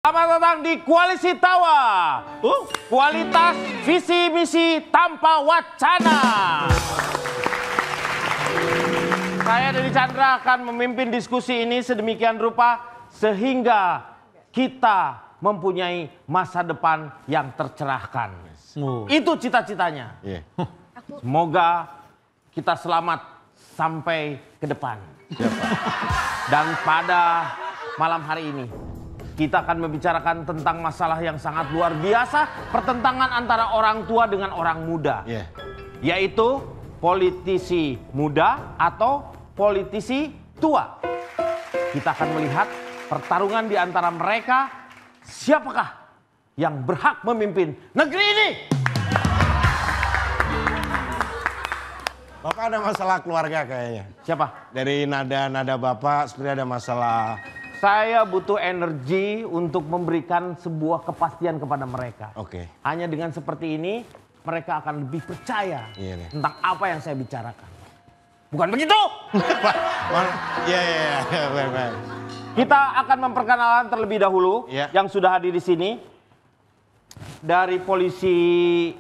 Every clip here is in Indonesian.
Selamat datang di Koalisi Tawa. Kualitas visi misi tanpa wacana. Saya Denny Chandra akan memimpin diskusi ini sedemikian rupa sehingga kita mempunyai masa depan yang tercerahkan. Itu cita-citanya. Semoga kita selamat sampai ke depan. Dan pada malam hari ini kita akan membicarakan tentang masalah yang sangat luar biasa, pertentangan antara orang tua dengan orang muda. Yaitu politisi muda atau politisi tua. Kita akan melihat pertarungan di antara mereka, siapakah yang berhak memimpin negeri ini. Bapak ada masalah keluarga kayaknya. Siapa? Dari nada Bapak seperti ada masalah. Saya butuh energi untuk memberikan sebuah kepastian kepada mereka. Hanya dengan seperti ini, mereka akan lebih percaya tentang apa yang saya bicarakan. Bukan begitu? Baik. Kita akan memperkenalkan terlebih dahulu yang sudah hadir di sini. Dari politisi.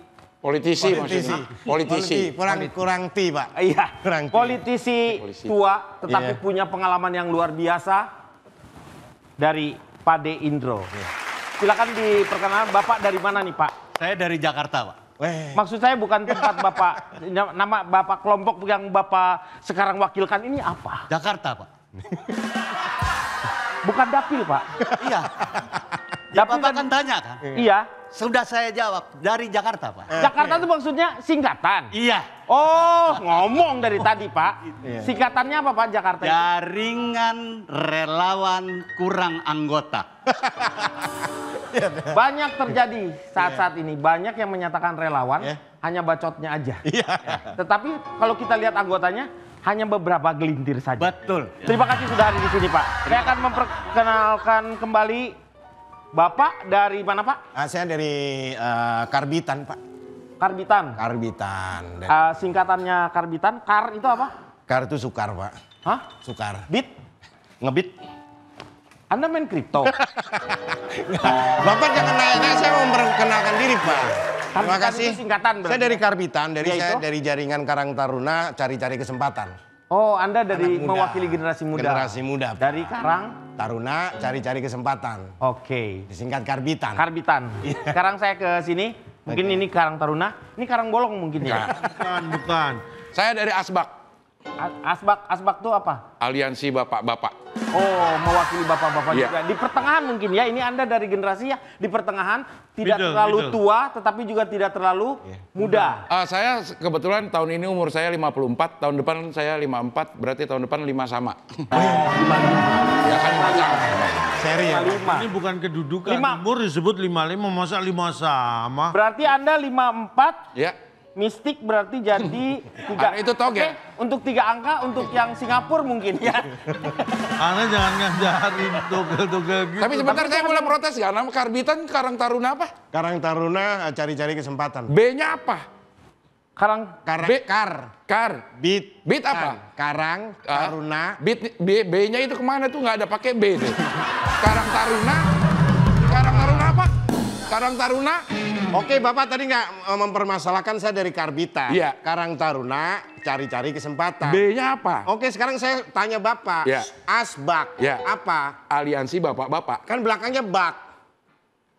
Kurang ti, Pak. Iya, Kurang ti. politisi tua, tetapi punya pengalaman yang luar biasa. Dari Pade Indro. Silakan diperkenalkan, Bapak dari mana nih, Pak? Saya dari Jakarta, Pak. Maksud saya bukan tempat Bapak, nama Bapak, kelompok yang Bapak sekarang wakilkan ini apa? Jakarta, Pak. Bukan dapil, Pak. Iya. Ya, Bapak kan tanya kan? Iya. Sudah saya jawab, dari Jakarta, Pak. Jakarta itu maksudnya singkatan? Iya. Oh, ngomong dari tadi, Pak. Singkatannya apa, Pak, Jakarta itu? Jaringan Relawan Kurang Anggota. Banyak terjadi saat-saat ini. Banyak yang menyatakan relawan, hanya bacotnya aja. Tetapi kalau kita lihat anggotanya, hanya beberapa gelintir saja. Betul. Terima kasih sudah hadir di sini, Pak. Saya akan memperkenalkan kembali Bapak dari mana, Pak? Saya dari Karbitan, Pak. Karbitan. Karbitan. Singkatannya Karbitan. Kar itu apa? Kar itu sukar, Pak. Hah? Sukar. Bit? Ngebit. Anda main kripto? Bapak jangan nanya, saya mau memperkenalkan diri, Pak. Terima Karbitan kasih. itu singkatan berarti. Saya dari Karbitan, saya Yaitu? dari jaringan Karang Taruna cari-cari kesempatan. Oh, Anda dari Anak muda. mewakili generasi muda. Generasi muda, Pak. Dari Karang? Taruna cari-cari kesempatan. Oke. Disingkat Karbitan. Karbitan. Sekarang saya ke sini. Mungkin ini Karang Taruna. Ini Karang Bolong mungkin ya? Bukan. Saya dari Asbak. Asbak itu apa? Aliansi Bapak-Bapak. Oh, mewakili bapak-bapak Iya. juga. Di pertengahan mungkin ya. Ini Anda dari generasi ya di pertengahan. Tidak terlalu tua, tetapi juga tidak terlalu muda. Saya kebetulan tahun ini umur saya 54, tahun depan saya 54, berarti tahun depan 5 sama. Ya kan 5 sama. Seri ya. 55. Ini bukan kedudukan, Lima. umur disebut 55, masa 5 sama. Berarti Anda 54. Ya. Mistik berarti jadi 3. Itu toge. Oke, untuk 3 angka untuk yang Singapura mungkin ya. Anda jangan ngajarin togel-togel gitu. Tapi sebentar saya boleh protes ya, nama Karbitan Karang Taruna apa? Karang Taruna cari-cari kesempatan. B-nya apa? Karang B. Kar. Beat apa? Karang Taruna. B-nya itu kemana tuh, nggak ada pakai B tuh. Karang Taruna apa? Karang Taruna. Oke, Bapak tadi nggak mempermasalahkan saya dari Karbitan. Iya. Karang Taruna cari-cari kesempatan. B-nya apa? Oke, sekarang saya tanya Bapak. Iya. Asbak Iya. apa? Aliansi Bapak-Bapak. Kan belakangnya bak.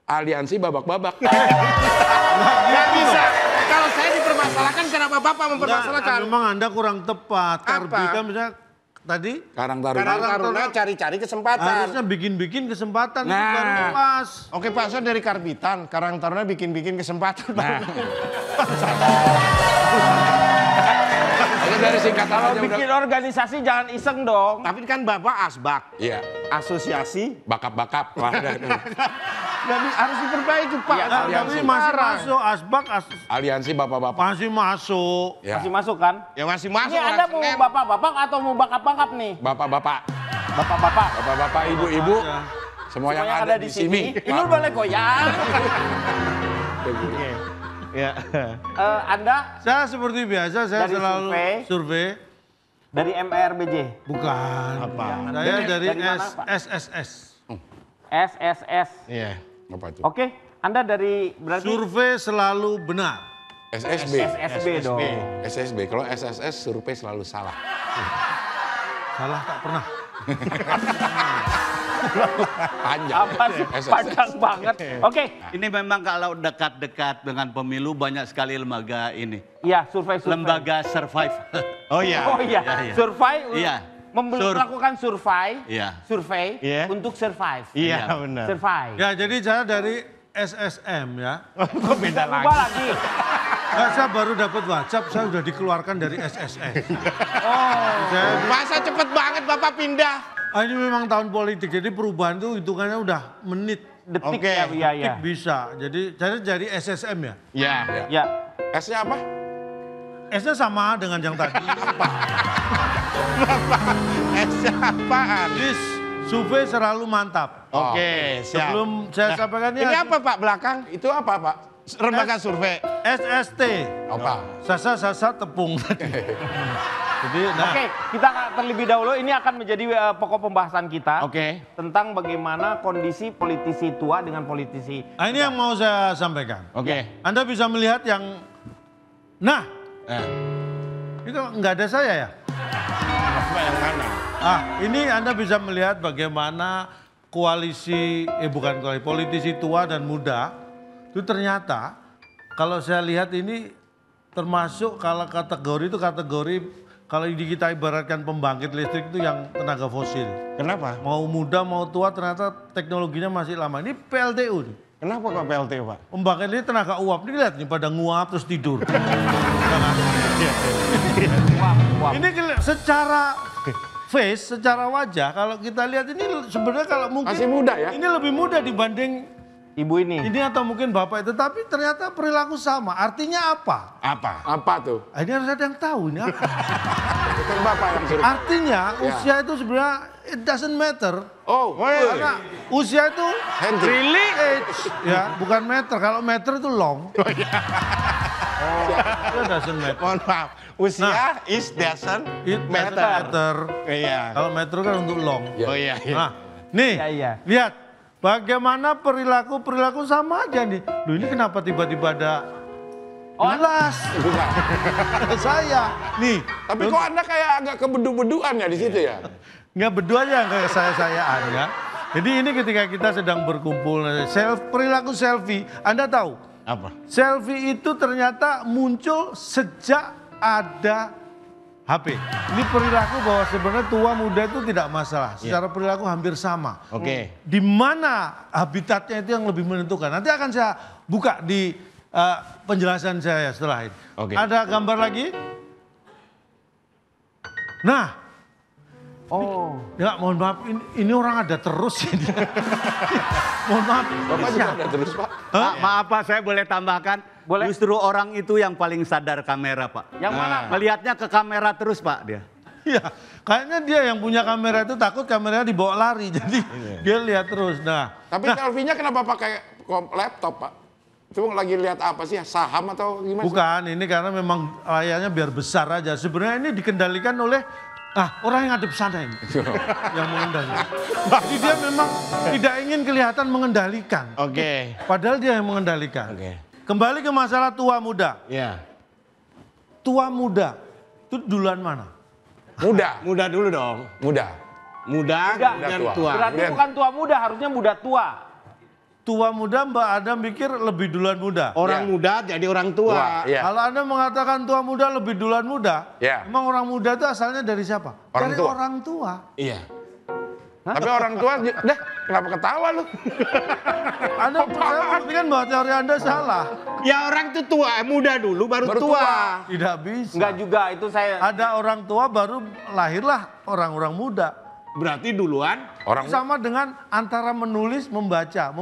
Aliansi Babak-Babak. Nggak bisa. Kalau saya dipermasalahkan, kenapa Bapak mempermasalahkan? Memang Anda kurang tepat. Karbitan misalnya tadi Karang Taruna. Karang Taruna cari-cari kesempatan. harusnya bikin-bikin kesempatan. Nah. Itu baru pas. Oke Pak, saya dari Karbitan. Karang Taruna bikin-bikin kesempatan. Nah. Itu dari singkatan kalau aja udah. bikin organisasi jangan iseng dong. Tapi kan Bapak Asbak. Iya. Asosiasi. Bakap-bakap. Jadi harus diperbaiki Pak. Iya, Tapi Aliansi. masih masuk, Asbak Aliansi Bapak-Bapak. masih masuk. Ya. Masih masuk kan? Ya masih masuk. Ini Anda mau bapak-bapak atau mau bakap-bakap nih? Bapak-bapak. Bapak-bapak. Bapak-bapak, ibu-ibu. Semua yang ada di sini. Ini boleh goyang. Ya. Anda Saya seperti biasa, saya Dari selalu survei. dari MRBJ. Bukan. Apa? Saya dari Dari mana, Pak? SSS. SSS. Iya. Apa itu? Oke, Anda dari berarti Survei selalu benar. SSB. SSB dong. SSB. Kalau SSS survei selalu salah. Salah tak pernah. Panjang. Apa sih? Panjang banget. Oke, Ini memang kalau dekat-dekat dengan pemilu banyak sekali lembaga ini. iya survei. Lembaga survive. Oh iya. Oh iya, Iya. survei. Iya. Melakukan survei. Iya. Survei Iya. untuk survive. Iya benar. Survive. Ya jadi saya dari SSM ya. Kok beda lagi? Lupa lagi. Nah, saya baru dapat WhatsApp, saya udah dikeluarkan dari SSS. Masa cepet banget Bapak pindah? Ini memang tahun politik, jadi perubahan itu hitungannya udah menit. Detik Oke. ya, iya, iya. Detik bisa. Jadi saya jadi SSM ya. Iya. Ya. S-nya apa? S-nya sama dengan yang tadi. Apaan? Please, survei selalu mantap. Oke, siap. Sebelum saya sampaikan Ini apa Pak belakang? Itu apa, Pak? Lembaga survei. SST, Apa? sasa tepung. Jadi, nah, Oke, kita terlebih dahulu ini akan menjadi pokok pembahasan kita Oke. tentang bagaimana kondisi politisi tua dengan politisi. nah ini yang mau saya sampaikan. Oke. Anda bisa melihat yang, nah, Eh, ini kok nggak ada saya ya? Apa yang mana? Ini Anda bisa melihat bagaimana koalisi, bukan koalisi, politisi tua dan muda, itu ternyata kalau saya lihat ini termasuk kalau kategori itu kalau kita ibaratkan pembangkit listrik itu yang tenaga fosil. Kenapa? Mau muda mau tua ternyata teknologinya masih lama. Ini PLTU nih. Kenapa kok PLTU Pak? Pembangkit listrik tenaga uap. Ini lihat nih pada nguap terus tidur. Wah. Ini secara face, secara wajah kalau kita lihat ini sebenarnya kalau mungkin Masih muda ya? ini lebih muda dibanding Ibu ini. ini atau mungkin bapak itu, tapi ternyata perilaku sama. Artinya apa? Apa? Apa tuh? Ini harus ada yang tahu ini apa. Itu Bapak yang suruh. Artinya usia itu sebenarnya it doesn't matter. Oh, Karena usia itu Hendrik. really age, ya bukan meter. Kalau meter itu long. It doesn't matter. Mohon maaf. Usia is doesn't It doesn't matter. matter. Iya. Kalau meter kan untuk long. Oh iya. Nah, nih, Iya, iya. lihat bagaimana perilaku sama aja nih. Loh ini kenapa tiba-tiba ada jelas saya nih. Tapi kok Anda kayak agak kebedu-beduan ya di situ ya? Nggak berdua aja kayak saya-sayaan ya. Jadi ini ketika kita sedang berkumpul, perilaku selfie, Anda tahu? Apa? Selfie itu ternyata muncul sejak ada HP. Ini perilaku bahwa sebenarnya tua muda itu tidak masalah. Secara perilaku hampir sama. Oke. Di mana habitatnya itu yang lebih menentukan. Nanti akan saya buka di penjelasan saya setelah ini. Oke. Ada gambar lagi? Nah, Oh. ya mohon maaf, ini orang ada terus ini. Mohon maaf. Bapak juga ada terus, Pak. Pak, maaf Pak, saya boleh tambahkan. Boleh. Justru orang itu yang paling sadar kamera Pak. Yang mana? Melihatnya ke kamera terus Pak dia. Iya, kayaknya dia yang punya kamera itu takut kameranya dibawa lari. Jadi dia lihat terus. Nah, Tapi selfie-nya kenapa pakai laptop, Pak? Itu lagi lihat apa sih? Saham atau gimana sih? bukan, ini karena memang layarnya biar besar aja. Sebenarnya ini dikendalikan oleh orang yang ngadep sana ini. Yang mengendalikan. Jadi dia memang tidak ingin kelihatan mengendalikan. Oke. Padahal dia yang mengendalikan. Oke. Kembali ke masalah tua muda. Iya. Tua muda itu duluan mana? Muda. Muda dulu dong. Muda. Muda Muda. dan Tua. tua. Berarti Kemudian- bukan tua muda, harusnya muda tua. Tua muda Mbak Adam pikir lebih duluan muda. Orang Ya. muda jadi orang tua. Iya. Kalau Anda mengatakan tua muda lebih duluan muda, Ya. emang orang muda itu asalnya dari siapa? Orang dari tua. orang tua. Iya. Tapi orang tua, deh kenapa ketawa lu? Anda kan bahwa teori Anda salah. Ya orang itu tua, muda dulu baru tua. Tidak bisa. Enggak juga, itu saya. Ada orang tua baru lahirlah orang-orang muda. Berarti duluan Orang Sama dengan antara menulis, membaca,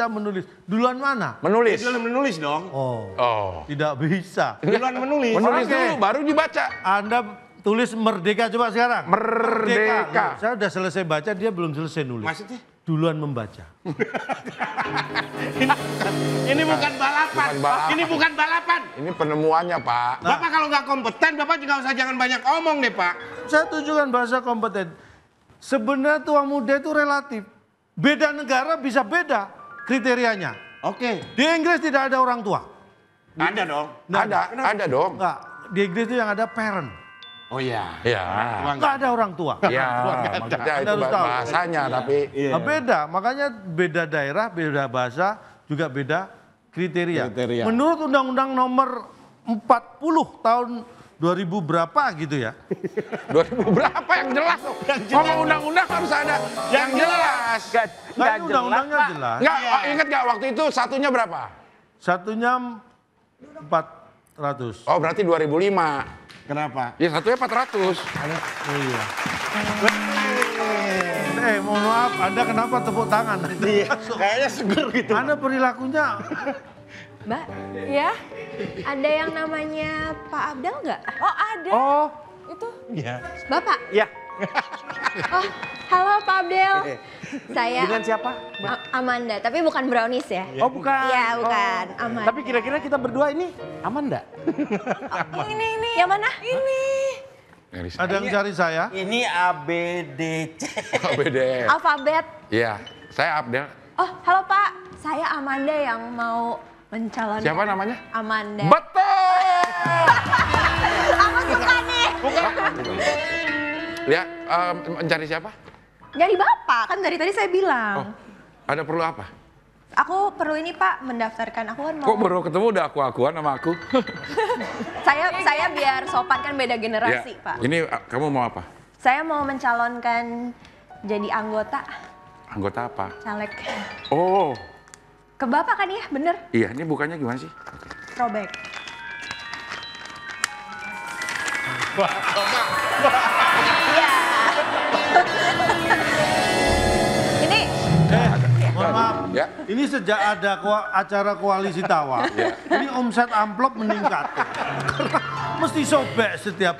menulis. Duluan mana? menulis. duluan menulis dong. Oh, Oh. tidak bisa. Duluan menulis. Menulis Oke. dulu, baru dibaca. Anda tulis merdeka coba sekarang. Merdeka. Loh, saya udah selesai baca, dia belum selesai nulis. Maksudnya? Duluan membaca. Ini bukan balapan. Bukan balapan. Ini bukan balapan. Ini penemuannya, Pak. Bapak kalau nggak kompeten, Bapak juga usah jangan banyak omong deh Pak. Saya tunjukkan bahasa kompeten. Sebenarnya tua muda itu relatif. beda negara bisa beda kriterianya. Oke. Di Inggris tidak ada orang tua. Ada dong. Ada dong. Enggak, di Inggris itu yang ada parent. Oh iya. Ya. Enggak ada orang tua. Ya, maksudnya Anda itu harus tahu. bahasanya tapi Nah, beda, makanya beda daerah, beda bahasa, juga beda kriteria. Menurut Undang-Undang Nomor 40 tahun 2000 berapa gitu ya. 2000 berapa yang jelas dong. Ngomong undang-undang harus ada yang jelas. Nah, ini undang-undangnya jelas. Enggak, ingat nggak waktu itu satunya berapa? Satunya 400. Oh, berarti 2005. Kenapa? Ya satunya 400. Oh iya. Mohon maaf, Anda kenapa tepuk tangan? Kayaknya seger gitu. Anda perilakunya Mbak, ya? Ada yang namanya Pak Abdel nggak? Oh ada. Oh, Itu iya. Bapak? Ya. Oh, halo Pak Abdel. Saya Dengan siapa? Amanda, tapi bukan brownies ya? Oh, bukan. Iya, bukan. Amanda. Tapi kira-kira kita berdua ini aman enggak? Ini. Yang mana? Ini. ada yang cari saya. Ini ABDC. Oh, beda. Alfabet. Iya, saya Abdel. Oh, halo Pak. Saya Amanda yang mau mencalonkan. Siapa namanya? Amanda. Betul. Aku suka nih. Lihat, mencari siapa? Dari Bapak, kan dari tadi saya bilang. Oh, ada perlu apa? Aku perlu ini Pak, mendaftarkan. Aku kan mau. Kok baru ketemu udah aku-akuan sama aku? Saya biar sopan, kan beda generasi Ya, Pak. ini kamu mau apa? Saya mau mencalonkan jadi anggota Anggota apa? caleg. Oh, Ke Bapak kan ya, bener? iya, ini bukannya gimana sih? Throwback. Iya. Ini Mohon maaf, Ya. ini sejak ada acara koalisi tawa, ini omset amplop meningkat. Mesti sobek setiap.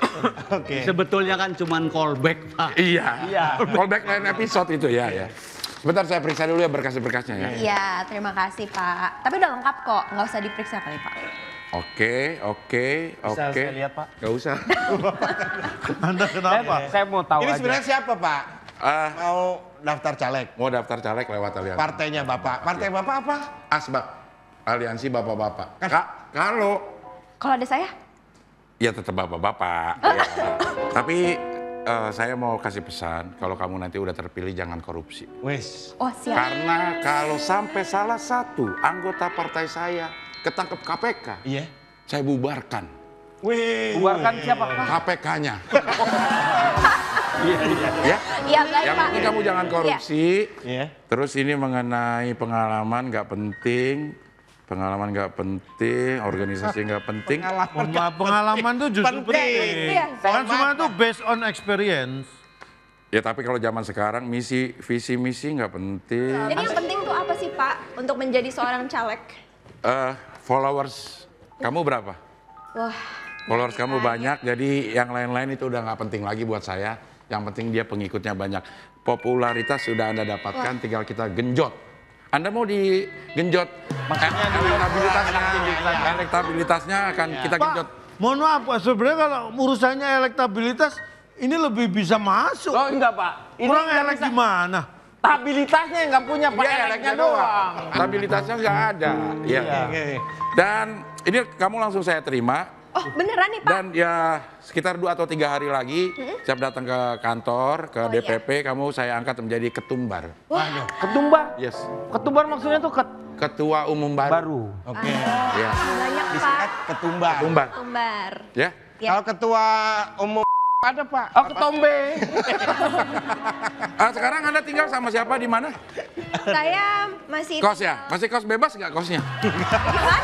Sebetulnya kan cuman callback, Pak. Iya. Callback lain episode itu ya. Sebentar saya periksa dulu ya berkas-berkasnya ya. Iya, terima kasih Pak. Tapi udah lengkap kok, nggak usah diperiksa kali Pak. Oke. Bisa saya lihat, Pak? Gak usah. Anda kenapa? Saya mau tahu Ini aja. sebenarnya siapa Pak? Mau daftar caleg? Mau daftar caleg lewat aliansi. Partainya Bapak. Partai Bapak apa? Asbak. Aliansi bapak-bapak. Kalau Kalau ada saya? ya tetap bapak-bapak. Ya. Tapi saya mau kasih pesan, kalau kamu nanti udah terpilih jangan korupsi. Wes. Oh siap. Karena kalau sampai salah satu anggota partai saya ketangkep KPK, Iya. saya bubarkan Wih. Bubarkan siapa, Pak? KPK-nya. Ya, Iya baik yang Pak. penting kamu jangan korupsi. Iya. Terus ini mengenai pengalaman nggak penting. Pengalaman nggak penting, organisasi nggak penting. Mohon maaf, pengalaman itu justru penting. Iya. Kan semua itu based on experience. Ya tapi kalau zaman sekarang visi misi nggak penting. Jadi yang penting tuh apa sih Pak untuk menjadi seorang caleg? Followers kamu berapa? Wah. Followers kamu banyak, jadi yang lain-lain itu udah nggak penting lagi buat saya. Yang penting dia pengikutnya banyak. Popularitas sudah Anda dapatkan, tinggal kita genjot. Anda mau digenjot? Elektabilitasnya akan kita genjot. Mohon maaf, Pak, sebenarnya kalau urusannya elektabilitas, ini lebih bisa masuk. Oh enggak, Pak. Ini Kurang nggak elek bisa. gimana? Stabilitasnya nggak punya, Pak. Iya, Eleknya doang. Stabilitasnya nggak ada. Iya. Dan ini kamu langsung saya terima. Oh beneran nih Pak? Dan ya sekitar 2 atau 3 hari lagi, siap datang ke kantor, ke DPP, kamu saya angkat menjadi ketumbar. Ketumbar. Yes. Ketumbar maksudnya tuh Ketua Umum baru. Oke. Ya. Banyak Pak. Disingkat ketumbar. Ketumbar. Tumbar. Ya. Ya. Kalau ketua umum ada Pak. Oh, ketombe. Sekarang Anda tinggal sama siapa di mana? Saya masih Kos ya? Masih kos bebas nggak kosnya?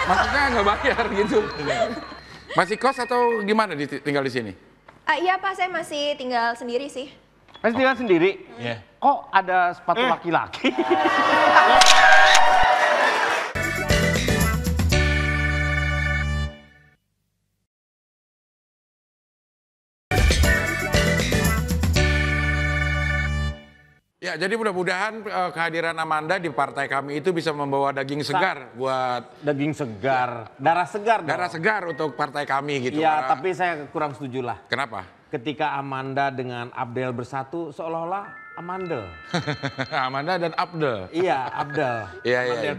Maksudnya nggak bayar gitu. Masih kos atau gimana tinggal di sini? Iya Pak, saya masih tinggal sendiri sih. Masih tinggal sendiri? Iya. Kok ada sepatu laki-laki? Ya, jadi mudah-mudahan kehadiran Amanda di partai kami itu bisa membawa daging segar buat Daging segar, darah segar dong. darah segar untuk partai kami gitu. Iya, Karena- tapi saya kurang setuju lah. Kenapa? Ketika Amanda dengan Abdel bersatu, seolah-olah Amandel. Amanda dan Abdel. Iya, Abdel. Iya, iya, iya.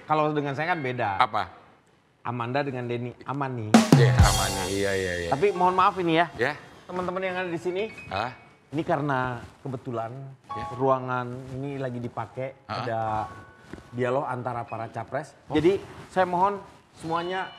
Kalau dengan saya kan beda. Apa? Amanda dengan Denny aman nih. Iya, aman nih. Iya, iya, iya. Tapi mohon maaf ini ya, Ya. teman-teman yang ada di sini. Ah, Ini karena kebetulan ruangan ini lagi dipakai, ada dialog antara para capres. Jadi saya mohon semuanya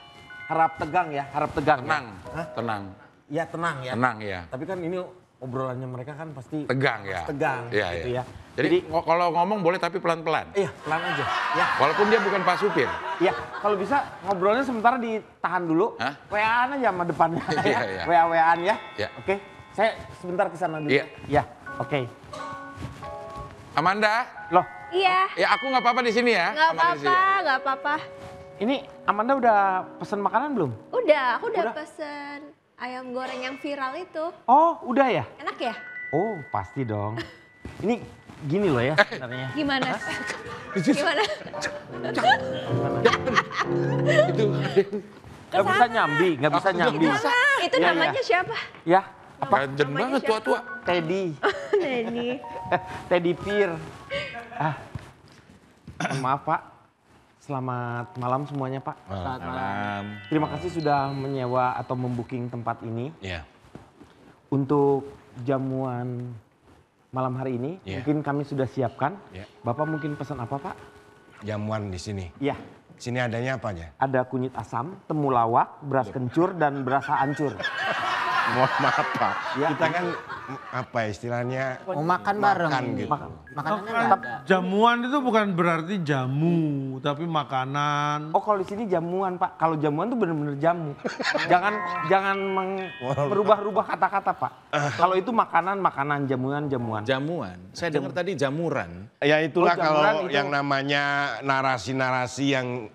harap tegang ya, harap tegang. tenang. Ya. Hah? Tenang. Ya tenang ya. Tenang ya. Tapi kan ini obrolannya mereka kan pasti Tegang ya. tegang Iya, gitu iya. ya. Jadi kalau ngomong boleh tapi pelan-pelan. Iya pelan aja. Ya, Walaupun dia bukan Pak Supir. ya kalau bisa ngobrolnya sementara ditahan dulu. Hah? WA-an aja sama depannya Iya, ya. iya. WA-WA-an ya. Iya. Oke, saya sebentar ke sana dulu. Iya. Ya, oke. Amanda, Loh, Iya, ya aku nggak apa-apa di sini ya. nggak Aman di sini. apa-apa, nggak apa-apa. ini Amanda udah pesen makanan belum? Udah, aku udah Udah? pesen ayam goreng yang viral itu. Oh, udah ya? Enak ya? Oh, pasti dong. Ini gini loh ya sebenarnya. Gimana? Gimana? Itu. Gak bisa nyambi, gak bisa nyambi. Itu Iya, namanya siapa? Ya, apa? Ganjen Namanya banget siapa? tua-tua. Teddy. Denny. Teddy Pir. Mohon maaf Pak. Selamat malam semuanya Pak. Selamat malam. Terima kasih sudah menyewa atau membooking tempat ini. Iya. Untuk jamuan malam hari ini, Iya. mungkin kami sudah siapkan. Iya. Bapak mungkin pesan apa Pak? Jamuan di sini. Iya, Sini adanya apa aja? ada kunyit asam, temulawak, beras kencur, dan beras hancur. Mohon maaf Pak. Ya. Kita kan apa ya istilahnya? Mau makan bareng. Makan gitu. Makanannya nggak ada. Jamuan itu bukan berarti jamu, tapi makanan. Oh kalau di sini jamuan Pak, kalau jamuan tuh bener-bener jamu. jangan merubah-rubah kata-kata Pak. Kalau itu makanan, jamuan. Jamuan. Saya dengar tadi jamuran. Ya itulah Oh, jamuran kalau itu. yang namanya narasi-narasi yang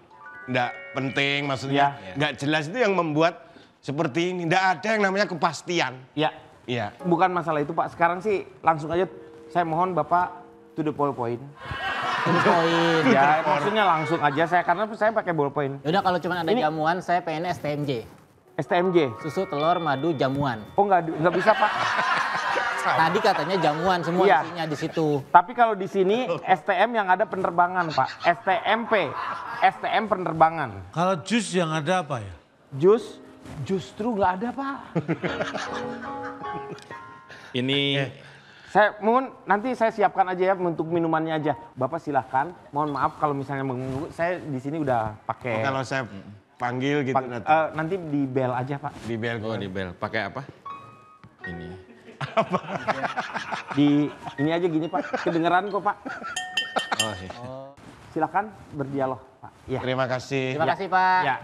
enggak penting, maksudnya enggak jelas itu yang membuat seperti ini. Enggak ada yang namanya kepastian. Ya, Iya. bukan masalah itu Pak. Sekarang sih langsung aja saya mohon Bapak to the point. Poin. Ya, maksudnya langsung aja karena saya pakai ballpoint. Yaudah kalau cuma ada Ini- jamuan, saya pengen STMJ. STMJ. Susu, telur, madu, jamuan. Oh nggak bisa Pak. Tadi katanya jamuan semua Iya. isinya di situ. Tapi kalau di sini STM yang ada penerbangan Pak. STMP. STM penerbangan. Kalau jus yang ada apa ya? Jus justru nggak ada Pak. Ini Saya mohon nanti saya siapkan aja ya untuk minumannya aja. Bapak silahkan. Mohon maaf kalau misalnya mengganggu. Saya di sini udah pakai. Kalau saya panggil gitu nanti di bel aja Pak. di bel. oh di bel. Pakai apa? Ini. Di ini aja gini Pak. Kedengeran kok Pak. Oh, iya. Silakan berdialog Pak. Ya. Terima kasih. Terima kasih Pak. Ya.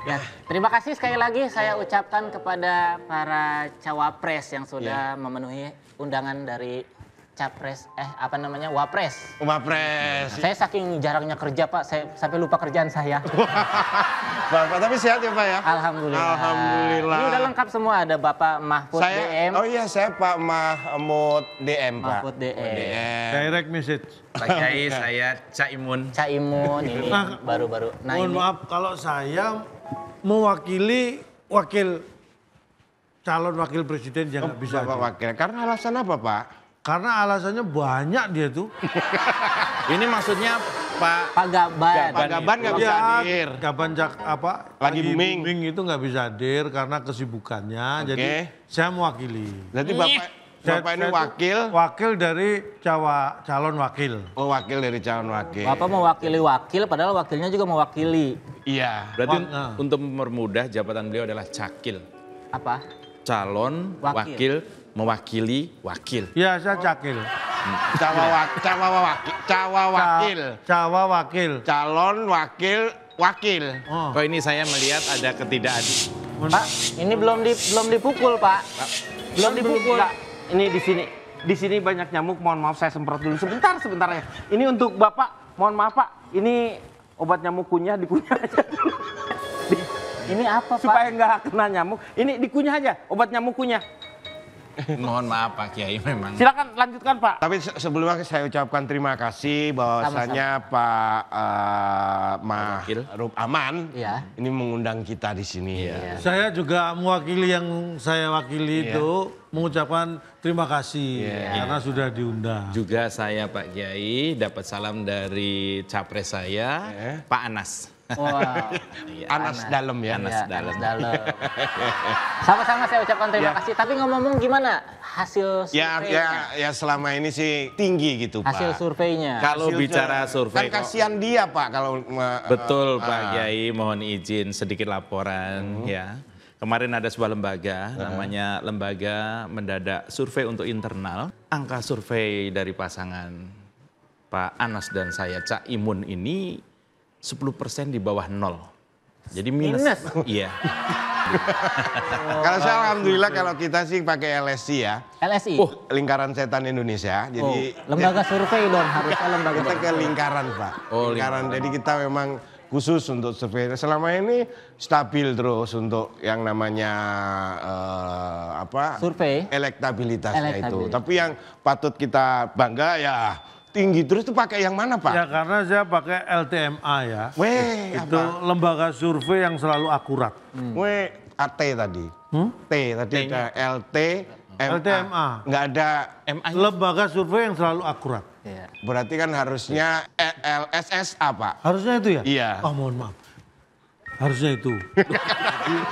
Ya, terima kasih sekali lagi saya ucapkan kepada para cawapres yang sudah memenuhi undangan dari capres, wapres. Wapres. Saya saking jarangnya kerja Pak, saya sampai lupa kerjaan saya. Bapak tapi sehat ya Pak ya? Alhamdulillah. Alhamdulillah. Ini udah lengkap semua, ada Bapak Mahfud DM. Oh iya saya Pak Mahmud DM Pak. Mahfud DM. Direct message. Pak Kiai, saya Caimun. Caimun ini baru-baru. Nah Mohon ini maaf kalau saya mewakili calon wakil presiden yang nggak bisa. Bapak hadir. Wakil. Karena alasan apa Pak? Karena alasannya banyak dia tuh. Ini maksudnya Pak Pak Gaban. Pak Gaban nggak bisa hadir. Kapan Lagi booming. itu nggak bisa hadir karena kesibukannya. Jadi saya mewakili. Berarti Bapak ini wakil. Wakil dari calon wakil. Oh wakil dari calon wakil. Bapak mewakili wakil, padahal wakilnya juga mewakili. Iya. berarti Nah. untuk mempermudah jabatan beliau adalah cakil. Apa? Calon Wakil. wakil mewakili wakil. Ya saya cakil. Cawa wakil. Cawa wakil. Calon wakil. Oh. Kok ini saya melihat ada ketidakadilan. Pak, ini belum dipukul Pak. Belum dipukul. Enggak, ini di sini banyak nyamuk. Mohon maaf saya semprot dulu sebentar ya. Ini untuk Bapak. Mohon maaf Pak. Ini obat nyamuk kunyah dikunyah aja. Ini apa Pak? Supaya nggak kena nyamuk. Ini dikunyah aja obat nyamuk kunyah. Mohon maaf Pak Kiai memang. Silakan lanjutkan Pak. Tapi sebelumnya saya ucapkan terima kasih bahwasanya Pak Ma'ruf Aman Iya. ini mengundang kita di sini. Saya juga mewakili yang saya wakili itu mengucapkan terima kasih karena sudah diundang. Juga saya Pak Kiai dapat salam dari capres saya, Pak Anas. Wow. Anas dalam ya. Anas Ya, dalam. Anas Dalam. Sama-sama saya ucapkan terima kasih. Tapi ngomong-ngomong gimana hasil surveinya? Ya selama ini sih tinggi gitu Pak. Hasil surveinya. Kalau Hasil bicara survei kan kasihan dia Pak kalau betul Pak Kiai, mohon izin sedikit laporan ya. Kemarin ada sebuah lembaga, namanya Lembaga Mendadak Survei untuk Internal. Angka survei dari pasangan Pak Anas dan saya Cak Imun ini 10% di bawah 0. Jadi minus. Iya. Kalau saya alhamdulillah kalau kita sih pakai LSI ya. LSI. Lingkaran Setan Indonesia. Jadi Lembaga survei dong, harusnya lembaga kita ke survei. lingkaran Pak. Oh, lingkaran. Jadi kita memang khusus untuk survei. Selama ini stabil terus untuk yang namanya Survei. elektabilitasnya itu. Elektabilitas. Tapi yang patut kita bangga ya tinggi terus itu pakai yang mana Pak? Ya karena saya pakai LTMA ya. Weh, Itu lembaga survei yang selalu akurat. Weh, AT tadi. T tadi ada LT, LTMA. Nggak ada Lembaga survei yang selalu akurat. Iya. berarti kan harusnya LSSA Pak. Harusnya itu ya? Iya. Oh mohon maaf. Harusnya itu.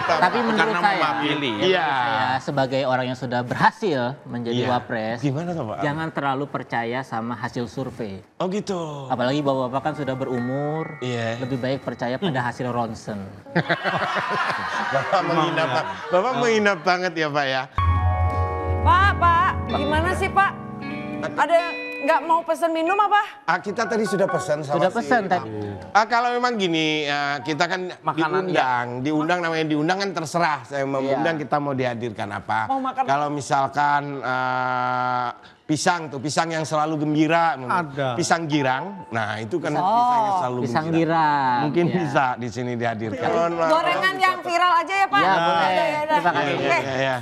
Tapi menurut Karena saya, mewakili. Iya. saya sebagai orang yang sudah berhasil menjadi Iya. wapres, Gimana tuh Pak? jangan terlalu percaya sama hasil survei. Oh gitu. Apalagi bapak-bapak kan sudah berumur, Iya. lebih baik percaya pada hasil ronsen. Bapak menghina Pak. Bapak menghina banget ya Pak ya. Pak, gimana sih Pak? Ada yang nggak mau pesen minum apa? Kita tadi sudah pesan sama Sudah pesan tadi. Kalau memang gini, kita kan Makanan, diundang namanya diundang kan terserah. Saya mau undang kita mau dihadirkan apa. Mau makan Kalau misalkan pisang yang selalu gembira, Ada. pisang girang. Nah itu kan pisang yang selalu Pisang gembira. girang. Mungkin ya. bisa di sini dihadirkan. Gorengan yang viral aja ya Pak? Ya, boleh. Ya, Terima kasih. Ya.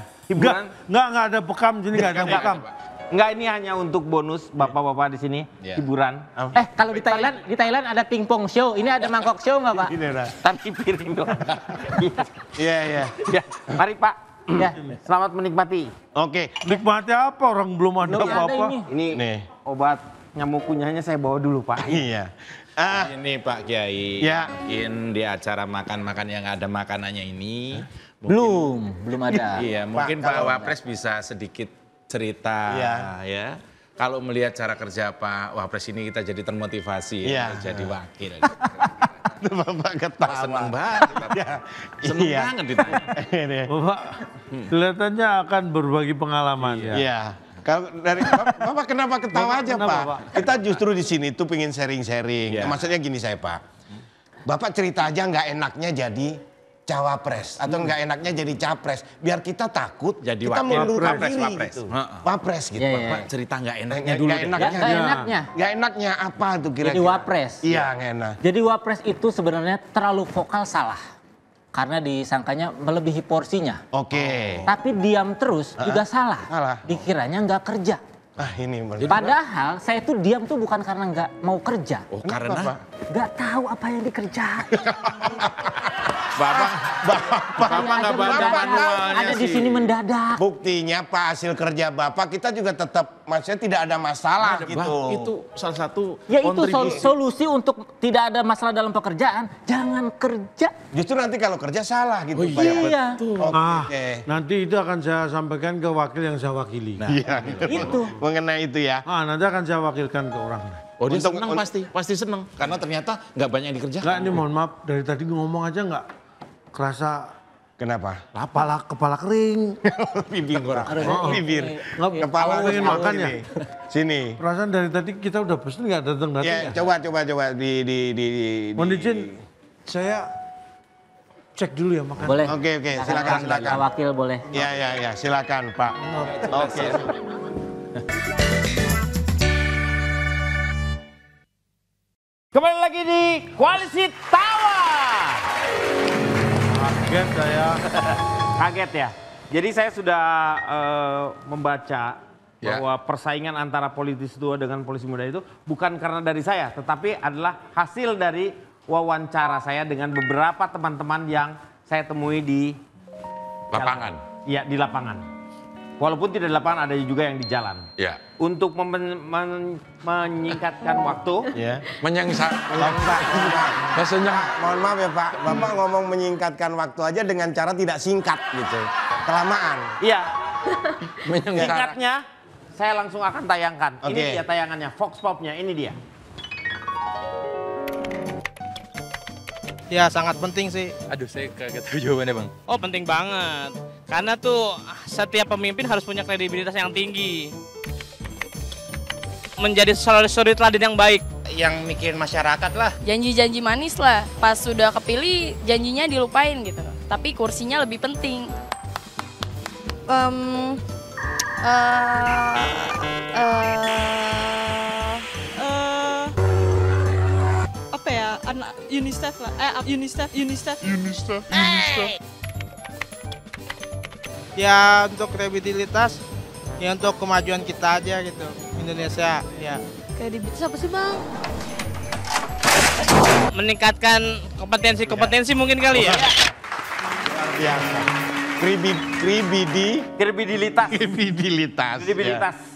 Enggak ada bekam sini, enggak ada bekam. Enggak, ini hanya untuk bonus bapak-bapak di sini, hiburan. Kalau di Thailand ada pingpong show. Ini ada mangkok show nggak Pak? Ini dah. Tapi piring doang. Iya. Ya, mari Pak. Ya. Selamat menikmati. Oke. Nikmati apa orang belum ada Belum ada apa-apa. ini. Ini Nih. obat nyamuk kunyahnya saya bawa dulu Pak. Iya. Ini Pak Kiai, Ya. mungkin di acara makan-makan yang ada makanannya ini, Belum ada. iya mungkin Pak kalau Wapres bisa sedikit cerita Iya. ya. Kalau melihat cara kerja Pak Wapres ini kita jadi termotivasi Iya. ya, jadi wakil. Bapak ketawa. Seneng banget, seneng Iya. banget ditanya. Ini. Bapak kelihatannya akan berbagi pengalaman ya. Iya. Kalau dari Bapak kenapa ketawa aja kenapa, Pak? Pak? Kita justru di sini tuh pengen sharing-sharing. Iya. Maksudnya gini saya Pak. Bapak cerita aja nggak enaknya jadi cawapres atau nggak enaknya jadi capres. Biar kita takut, Jadi kita wakil. mengundurkan Wapres, diri wapres. gitu. Heeh. Wapres gitu. Iya, Pak. iya. Pak cerita nggak enaknya Nggak dulu deh. enaknya. Nggak enaknya. Nggak enaknya apa tuh kira-kira? Jadi wapres. Iya nggak enak. Jadi wapres itu sebenarnya terlalu vokal salah. Karena disangkanya melebihi porsinya. Oke. Tapi diam terus juga salah. Salah. Dikiranya nggak kerja. Ini Padahal saya tuh diam tuh bukan karena nggak mau kerja. Oh Kenapa, karena Pak? Nggak tahu apa yang dikerjakan. Bapak nggak baca Mendadak, manualnya ada di sih. sini mendadak. Buktinya Pak hasil kerja Bapak kita juga tetap maksudnya tidak ada masalah Bang, gitu. itu salah satu Ya itu kontribusi. solusi untuk tidak ada masalah dalam pekerjaan. Jangan kerja. Justru nanti kalau kerja salah gitu Pak. Iya. Oke. Nanti itu akan saya sampaikan ke wakil yang saya wakili. Iya. Itu. Mengenai itu ya. Nanti akan saya wakilkan ke orang. Oh dia Untuk- seneng pasti seneng. Karena ternyata nggak banyak yang dikerjakan. Enggak, ini mohon maaf dari tadi ngomong aja enggak kerasa Kenapa? kepala kering. Bibir. Bibir. Nggak, Kepala aku pengen makan ya. Sini. Perasaan dari tadi kita udah pesen nggak datang-datang Ya, ya. coba di Mohon izin, saya cek dulu ya makan. Boleh. Oke, silakan. Pak Wakil boleh. Ya, silakan, Pak. Oke. Kembali lagi di Koalisi Tawa. Kaget saya. Kaget ya. Jadi saya sudah membaca Ya. bahwa persaingan antara politis tua dengan politisi muda itu bukan karena dari saya, tetapi adalah hasil dari wawancara saya dengan beberapa teman-teman yang saya temui di Lapangan. Iya, di lapangan. Walaupun tidak di lapangan, ada juga yang di jalan. Ya. Untuk menyingkatkan waktu, Maksudnya, Mohon maaf ya Pak, Bapak ngomong menyingkatkan waktu aja dengan cara tidak singkat gitu. Kelamaan. iya, menyengsarakan. singkatnya saya langsung akan tayangkan. Ini Oke. dia tayangannya, Vox Popnya, ini dia. Ya sangat penting sih. Aduh, saya kagak tahu jawabannya, Bang. Oh penting banget. Karena tuh setiap pemimpin harus punya kredibilitas yang tinggi. Menjadi suri teladan yang baik. Yang mikirin masyarakat lah. Janji-janji manis lah. Pas sudah kepilih janjinya dilupain gitu. Tapi kursinya lebih penting. Apa ya, anak UNICEF lah, UNICEF. Ya untuk kredibilitas, ya untuk kemajuan kita aja gitu, Indonesia ya. Kredibilitas apa sih bang? Meningkatkan kompetensi mungkin kali ya. Luar biasa. Kredibilitas. Kredibilitas.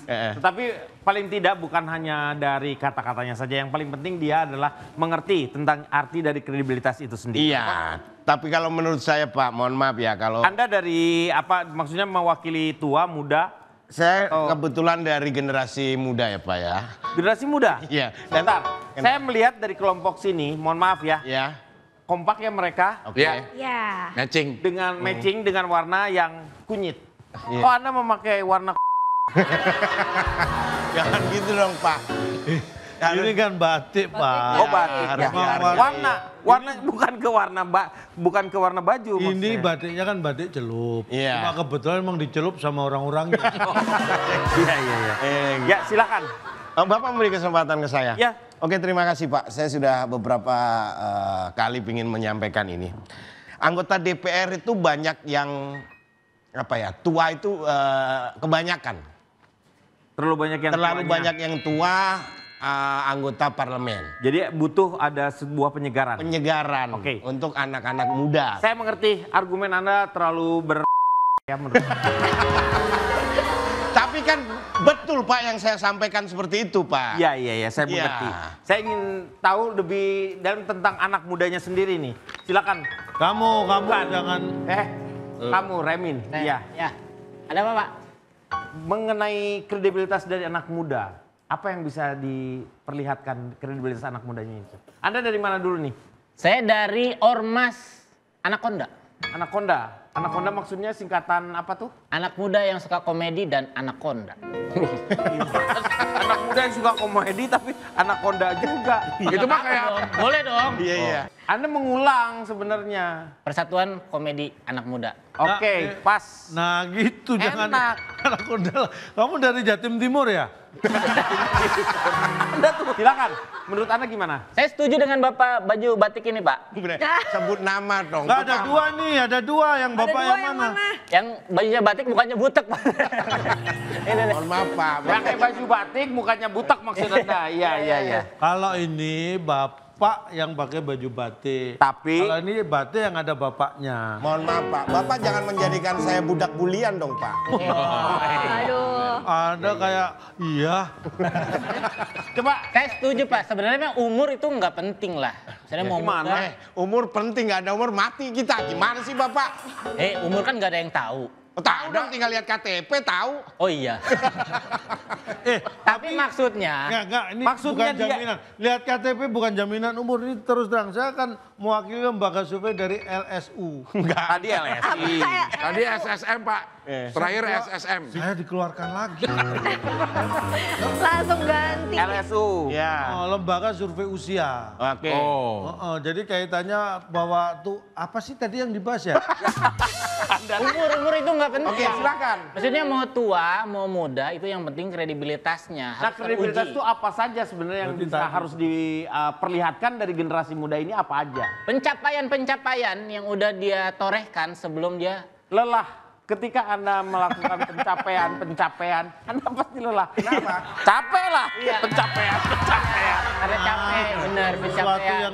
Ya. Tetapi paling tidak bukan hanya dari kata-katanya saja. Yang paling penting dia adalah mengerti tentang arti dari kredibilitas itu sendiri. Iya, tapi kalau menurut saya Pak, mohon maaf ya kalau Anda dari apa maksudnya mewakili tua, muda? saya kebetulan dari generasi muda ya Pak ya. Generasi muda? Iya. Bentar, saya melihat dari kelompok sini, mohon maaf ya. Ya. Kompak ya mereka. Oke. Ya. matching. Dengan matching dengan warna yang kunyit. Iya. Oh Anda memakai warna Jangan gitu dong Pak. Ini kan batik, Pak. Oh batik ya. Warna bukan ke warna baju. Ini maksudnya. batiknya kan batik celup. Iya. Cuma kebetulan emang dicelup sama orang-orangnya. Iya. Ya silakan. Bapak memberi kesempatan ke saya. Ya. Oke, terima kasih Pak. Saya sudah beberapa kali ingin menyampaikan ini. Anggota DPR itu banyak yang tua itu kebanyakan. Terlalu banyak yang tua anggota parlemen. Jadi butuh ada sebuah penyegaran. Oke. Untuk anak-anak muda. Saya mengerti argumen Anda terlalu ya menurut. Tapi kan betul Pak yang saya sampaikan seperti itu Pak. Iya, saya mengerti. Saya ingin tahu lebih dalam tentang anak mudanya sendiri nih. Silakan. Kamu jangan. Kamu Remin. Iya. Ya. Ada apa Pak? Mengenai kredibilitas dari anak muda, apa yang bisa diperlihatkan kredibilitas anak mudanya itu? Anda dari mana dulu nih? Saya dari Ormas Anaconda. Anaconda maksudnya singkatan apa tuh? Anak muda yang suka komedi dan anaconda. Anak muda yang suka komedi tapi anaconda juga. Itu mah kayak boleh dong. Iya. Anda mengulang sebenarnya. Persatuan Komedi Anak Muda. Oke, pas. Nah gitu, jangan Enak. Anaconda lah. Kamu dari Jatim Timur ya? Anda tuh silakan. Menurut Anda gimana? Saya setuju dengan Bapak baju batik ini, Pak. Sebut nama dong. Nggak, ada dua nih, ada dua. Yang Bapak yang mana? Yang bajunya batik mukanya butek, Pak. Mohon maaf Pak. Pakai baju batik mukanya butak maksud Anda. Iya. Kalau ini Bapak yang pakai baju batik. Tapi kalau ini batik yang ada bapaknya. Mohon maaf Pak. Bapak jangan menjadikan saya budak bulian dong Pak. Aduh. Ada kayak iya. coba Saya setuju, Pak. Sebenarnya umur itu nggak penting lah. Saya mau muda. Umur penting, nggak ada umur mati kita. Gimana sih Bapak? Umur kan nggak ada yang tahu. Tahu dong, tinggal lihat KTP tahu. Oh iya. Tapi maksudnya. Enggak, ini maksudnya bukan jaminan. Lihat KTP bukan jaminan umur. Ini terus terang, saya kan mewakili lembaga survei dari LSU. Enggak. Tadi LSI. Tadi SSM Pak. Terakhir SSM. Saya dikeluarkan lagi. Langsung ganti. LSU. Ya. Lembaga survei usia. Oke. Jadi kaitannya bahwa tuh apa sih tadi yang dibahas ya? Umur itu nggak penting. Oke, silakan. Maksudnya mau tua, mau muda, itu yang penting kredibilitasnya. Nah, kredibilitas itu apa saja sebenarnya yang bisa harus diperlihatkan dari generasi muda ini apa aja? Pencapaian-pencapaian yang udah dia torehkan sebelum dia lelah. Ketika Anda melakukan pencapaian, Anda pasti lelah. Kenapa? Capek lah. Pencapaian. Karena capek, bener, Sesuatu pencapaian.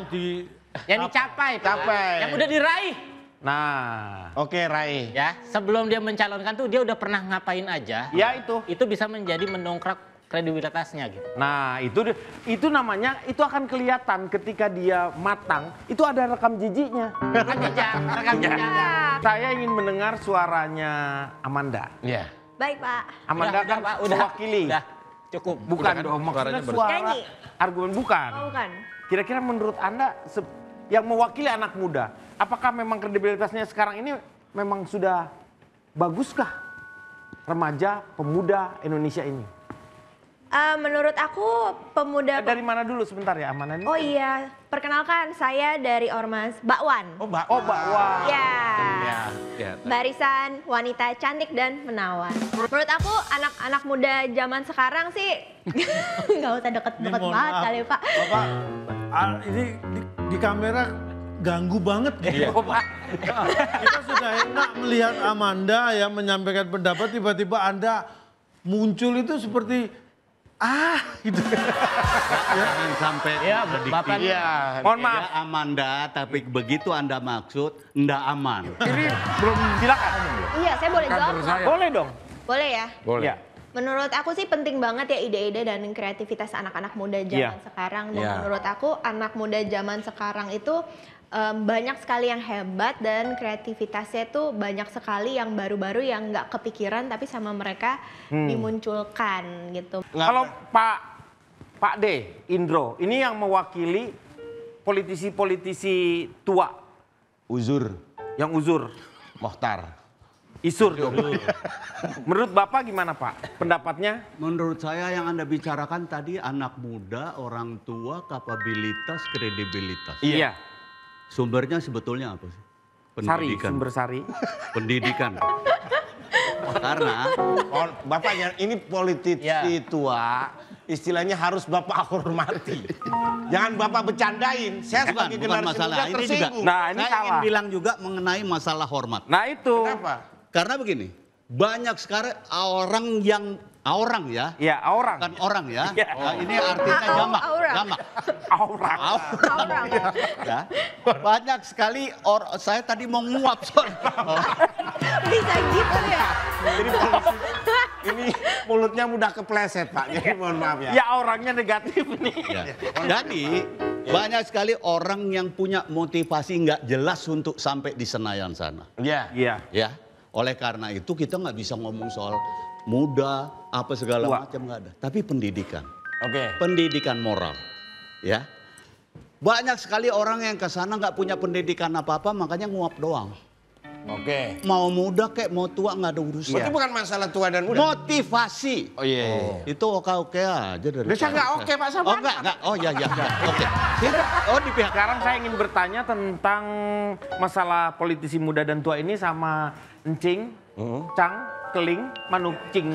yang dicapai, Pak. Yang udah diraih. Nah, oke Rai. Ya, sebelum dia mencalonkan tuh dia udah pernah ngapain aja. Ya itu. Itu bisa menjadi mendongkrak kredibilitasnya gitu. Nah, itu namanya itu akan kelihatan ketika dia matang. Itu ada rekam jejiknya. Rekam jejak. Saya ingin mendengar suaranya Amanda. Iya. Baik, Pak. Amanda kan Pak, mewakili. Udah, cukup. Bukan Udah kan, dong, maksudnya suaranya suara Nyanyi. argumen bukan. Oh, bukan. Kira-kira menurut Anda yang mewakili anak muda, apakah memang kredibilitasnya sekarang ini memang sudah baguskah remaja pemuda Indonesia ini? Menurut aku pemuda... Dari mana dulu sebentar ya Amanda? Oh iya, perkenalkan saya dari Ormas Bakwan. Oh Bakwan. Ya. Barisan wanita cantik dan menawan. Menurut aku anak-anak muda zaman sekarang sih nggak usah deket-deket Mohon banget maaf, kali Pak. Bapak, ini di kamera ganggu banget gitu. Kita sudah enak melihat Amanda yang menyampaikan pendapat, tiba-tiba Anda muncul itu seperti gitu. Jangan sampai Bapak. Mohon maaf. Ya, Amanda, tapi begitu Anda maksud, ndak aman. Ini belum silakan. Iya, saya boleh jawab. Pak? Boleh dong. Boleh ya? Boleh. Ya. Menurut aku sih penting banget ya ide-ide dan kreativitas anak-anak muda zaman sekarang. Dan menurut aku anak muda zaman sekarang itu banyak sekali yang hebat dan kreativitasnya tuh banyak sekali yang baru-baru yang nggak kepikiran tapi sama mereka dimunculkan gitu. Kalau Pak D, Indro, ini yang mewakili politisi-politisi tua. Uzur. Yang uzur. Mohtar. Isur dong. Menurut Bapak gimana Pak pendapatnya? Menurut saya yang Anda bicarakan tadi anak muda, orang tua, kapabilitas, kredibilitas. Iya. Sumbernya sebetulnya apa sih? Sari, sumber sari. Pendidikan. Karena Bapaknya ini politisi tua, istilahnya harus Bapak hormati. Jangan Bapak bercandain. Saya sebagai generasi muda tersinggung. Nah, ini saya salah. ingin bilang juga mengenai masalah hormat. Nah itu. Kenapa? Karena begini, banyak sekarang orang yang orang ya. Ya, orang. Kan orang ya. Ya. Nah, ini artinya jamak. Jamak. Orang. Ya. Banyak sekali saya tadi mau nguap Bisa gitu ya? Jadi ini mulutnya mudah kepleset Pak. Jadi mohon maaf ya. Ya orangnya negatif nih. Ya. Jadi banyak sekali orang yang punya motivasi nggak jelas untuk sampai di Senayan sana. Iya. Iya. Ya. Oleh karena itu kita nggak bisa ngomong soal muda apa segala macam nggak ada. Tapi pendidikan. Oke. Pendidikan moral. Ya. Banyak sekali orang yang ke sana nggak punya pendidikan apa-apa makanya nguap doang. Oke. Mau muda kayak mau tua nggak ada urusan. Itu bukan masalah tua dan muda. Motivasi. Oh iya. Itu oke aja dari. Saya nggak oke Pak sama. Oh enggak. Oh ya. Oke. Oh di pihak. Sekarang saya ingin bertanya tentang masalah politisi muda dan tua ini sama Encing, Cang, Keling, Manuk, Cing.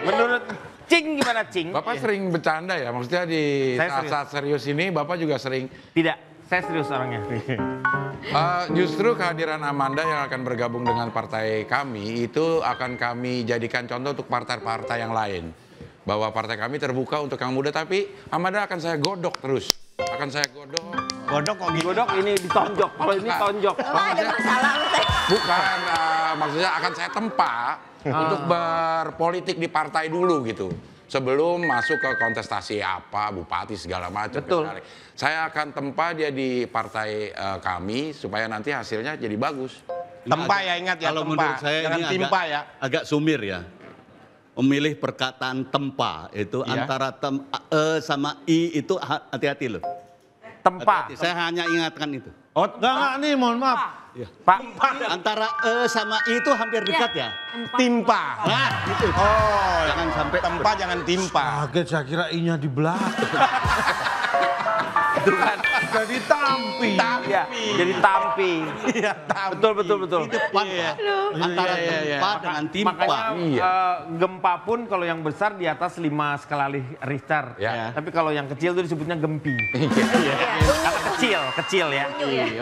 Menurut Cing gimana Cing? Bapak sering bercanda ya, maksudnya di Saya saat-saat serius ini Bapak juga sering. Tidak, saya serius orangnya. Justru kehadiran Amanda yang akan bergabung dengan partai kami itu akan kami jadikan contoh untuk partai-partai yang lain. Bahwa partai kami terbuka untuk yang muda, tapi Amanda akan saya godok terus. Akan saya godok. Godok kok gitu? Godok ini ditonjok, kalau ini tonjok. Ada masalah Bukan, maksudnya akan saya tempa untuk berpolitik di partai dulu gitu. Sebelum masuk ke kontestasi apa, bupati segala macam. Betul. Saya akan tempa dia di partai kami supaya nanti hasilnya jadi bagus. Tempa ya, ingat ya, Kalau tempa. menurut saya Jangan ini timpa ya. agak sumir ya. Memilih perkataan tempa itu antara sama i itu hati-hati loh. Tempa. Hati-hati. Saya hanya ingatkan itu. Oh, enggak nih, mohon maaf. Ya. Pak, Antara sama i itu hampir dekat ya. Timpa. Nah, itu. Oh, Jangan sampai tempa, jangan timpa. Kaget saya kira i-nya di belakang. itu kan Jadi tampi. ya, jadi tampi. Iya, tampi. Betul. Di depan Pak. Antara tempa dengan timpa. Makanya gempa pun kalau yang besar di atas 5 skala Richter. Ya. Tapi kalau yang kecil itu disebutnya gempi. Karena kecil ya.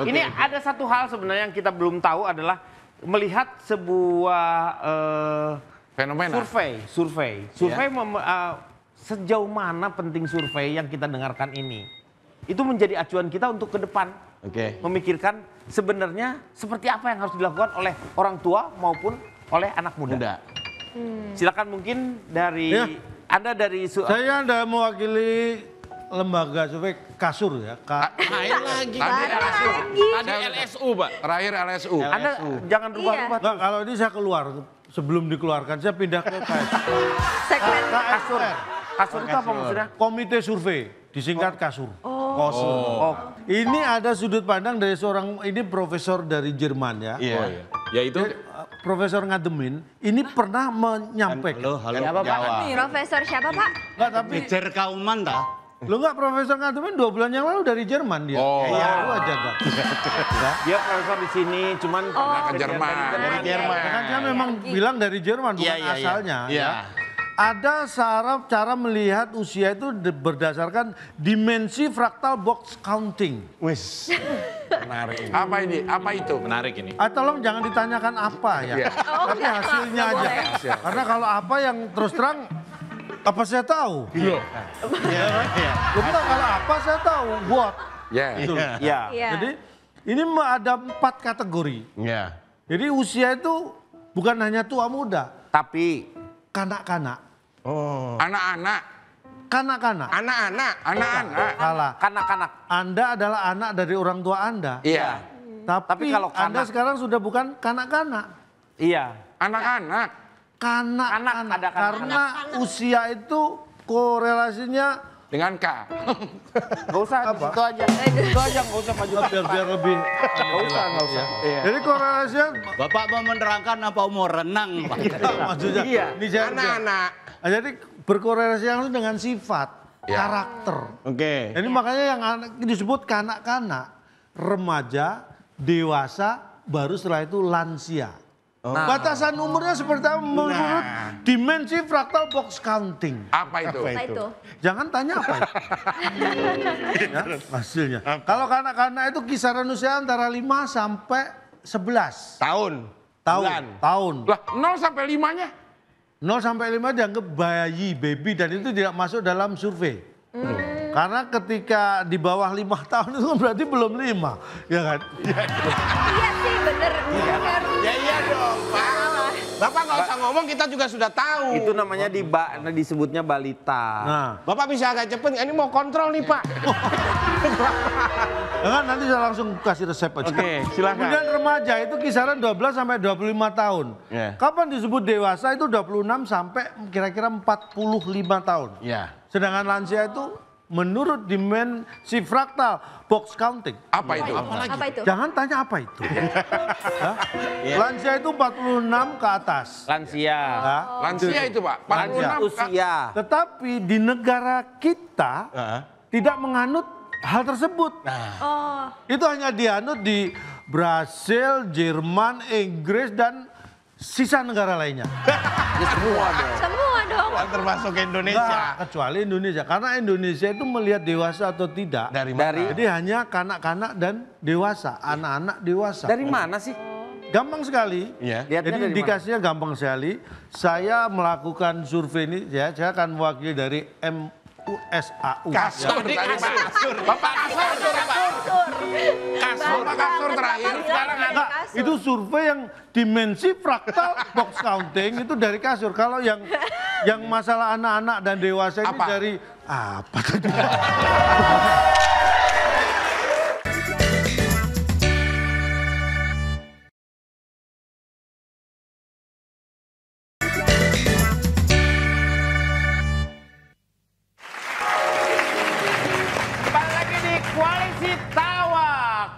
Ini ada satu hal sebenarnya yang kita belum tahu adalah melihat sebuah Fenomena. survei sejauh mana penting survei yang kita dengarkan ini. Itu menjadi acuan kita untuk ke depan. Memikirkan sebenarnya seperti apa yang harus dilakukan oleh orang tua maupun oleh anak muda. Silakan mungkin dari Anda dari saya Anda mewakili lembaga survei Kasur ya. Main lagi. Tadi LSU, Pak. Terakhir LSU. Anda jangan rubah-rubah. Enggak, kalau ini saya keluar sebelum dikeluarkan saya pindah ke Segmen Kasur. Kasur itu apa maksudnya? Komite survei, disingkat Kasur. Ini ada sudut pandang dari seorang ini profesor dari Jerman ya. Yaitu Profesor Ngademin ini pernah menyampaikan. Profesor siapa Pak? Enggak, tapi Ngecer kauman dah. Lo enggak, Profesor Ngademin 2 bulan yang lalu dari Jerman dia. Baru aja dah. Dia profesor di sini, cuman ke Jerman. Kan dia memang bilang dari Jerman, bukan asalnya. Ya. Ada cara melihat usia itu berdasarkan dimensi fraktal box counting. Wis. Menarik ini. Apa ini? Apa itu? Menarik ini. Tolong jangan ditanyakan apa ya. Tapi hasilnya aja. Karena kalau apa yang terus terang, apa saya tahu? Betul, kalau apa saya tahu, what? Jadi ini ada 4 kategori. Jadi usia itu bukan hanya tua muda, tapi kanak-kanak. Anak-anak. Kanak-kanak. Salah. Kanak-kanak. Anda adalah anak dari orang tua Anda. Iya. Tapi kalau Anda sekarang sudah bukan kanak-kanak. Iya. Anak-anak. Kanak-kanak. Karena usia itu korelasinya dengan K. Gak usah, itu aja. Itu aja, gak usah maju. Biar lebih. Gak usah. Jadi korelasinya. Bapak mau menerangkan apa mau renang, Pak? Maksudnya, ini anak-anak. Jadi berkorelasi langsung dengan sifat, karakter. Jadi makanya yang disebut kanak-kanak, remaja, dewasa, baru setelah itu lansia. Batasan umurnya seperti apa menurut dimensi fraktal box counting. Apa itu? Jangan tanya apa itu. Hasilnya. Kalau kanak-kanak itu kisaran usia antara 5 sampai 11 tahun. Lah, 0 sampai 5-nya? 0 sampai 5 dianggap bayi, baby, dan itu tidak masuk dalam survei. Karena ketika di bawah 5 tahun itu berarti belum 5, ya kan? Iya sih, bener. Iya dong, Pak. Bapak nggak usah ngomong, kita juga sudah tahu. Itu namanya disebutnya balita. Nah, Bapak bisa agak cepet, ini mau kontrol nih Pak. kan nanti saya langsung kasih resep aja. Silakan. Kemudian remaja itu kisaran 12 sampai 25 tahun. Kapan disebut dewasa itu 26 sampai kira-kira 45 tahun. Sedangkan lansia itu menurut dimensi fraktal box counting. Apa itu? Apa itu? Jangan tanya apa itu. Lansia itu 46 ke atas. Lansia. Lansia itu Pak, 46 usia. Tetapi di negara kita tidak menganut hal tersebut. Itu hanya dianut di Brasil, Jerman, Inggris, dan sisa negara lainnya. Semua dong. Termasuk Indonesia. Kecuali Indonesia. Karena Indonesia itu melihat dewasa atau tidak. Dari mana? Jadi hanya kanak-kanak dan dewasa. Anak-anak dewasa. Dari mana sih? Gampang sekali. Lihatnya Jadi indikasinya gampang sekali. Saya melakukan survei ini, saya akan mewakili dari MUSAU. Kasur tadi Pak. Bapak kasur terakhir. Nah, itu survei yang dimensi fraktal box counting itu dari Kasur. Kalau yang masalah anak-anak dan dewasa ini dari apa tadi?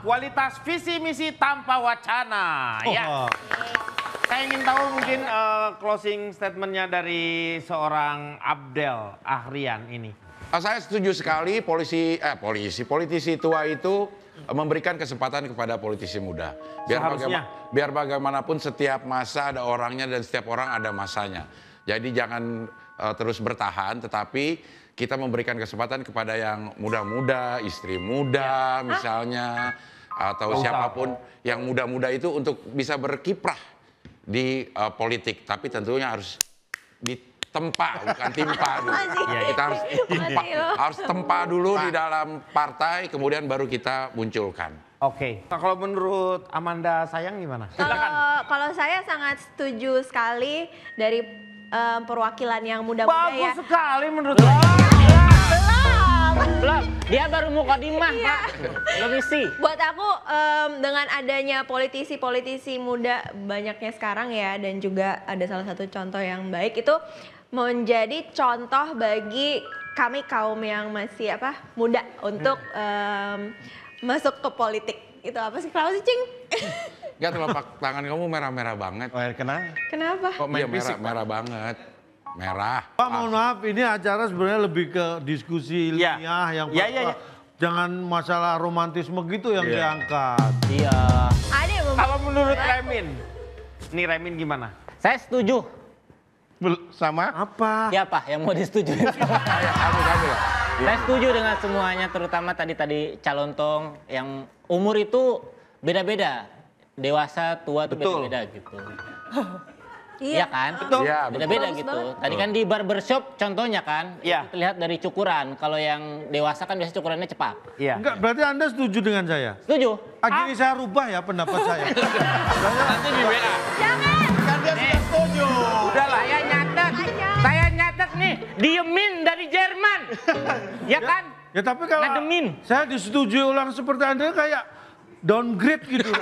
Kualitas visi misi tanpa wacana. Ya. Saya ingin tahu mungkin closing statementnya dari seorang Abdel Ahrian ini. Saya setuju sekali politisi tua itu memberikan kesempatan kepada politisi muda. Biar bagaimanapun setiap masa ada orangnya dan setiap orang ada masanya. Jadi jangan terus bertahan, tetapi kita memberikan kesempatan kepada yang muda-muda, istri muda misalnya, atau siapapun yang muda-muda itu untuk bisa berkiprah di politik. Tapi tentunya harus tempa, bukan timpa dulu. Masih. Kita harus tempa dulu di dalam partai, kemudian baru kita munculkan. Oke. Kalau menurut Amanda Sayang gimana? Kalau saya sangat setuju sekali dari perwakilan yang muda-muda ya. Bagus sekali menurut saya. Belum, dia baru mukadimah, Pak. Belum isi. Buat aku dengan adanya politisi-politisi muda banyaknya sekarang ya, dan juga ada salah satu contoh yang baik itu menjadi contoh bagi kami kaum yang masih muda untuk masuk ke politik. Itu apa sih? Kenapa sih, Cing? Enggak, telapak tangan kamu merah-merah banget. Kenapa? Kok main merah banget? Merah. Pak, mohon maaf, ini acara sebenarnya lebih ke diskusi ilmiah yang jangan masalah romantisme gitu yang diangkat. Iya. Kalau menurut Remin, nih Remin gimana? Saya setuju. Sama? Apa? Siapa yang mau disetujui? Saya setuju dengan semuanya, terutama tadi calon tong yang umur itu beda-beda. Dewasa, tua itu beda-beda gitu. Iya kan? Betul. Beda-beda gitu. Tadi kan di barbershop contohnya kan, itu terlihat dari cukuran. Kalau yang dewasa kan biasanya cukurannya cepat. Iya. Enggak, berarti Anda setuju dengan saya? Setuju. Gini saya rubah ya pendapat saya. Nanti di WA. Jangan. Kan dia sudah setuju. Udahlah. Saya nyatet nih, diemin dari Jerman. Ya kan? Ya tapi kalau saya disetujui orang seperti Anda kayak downgrade gitu.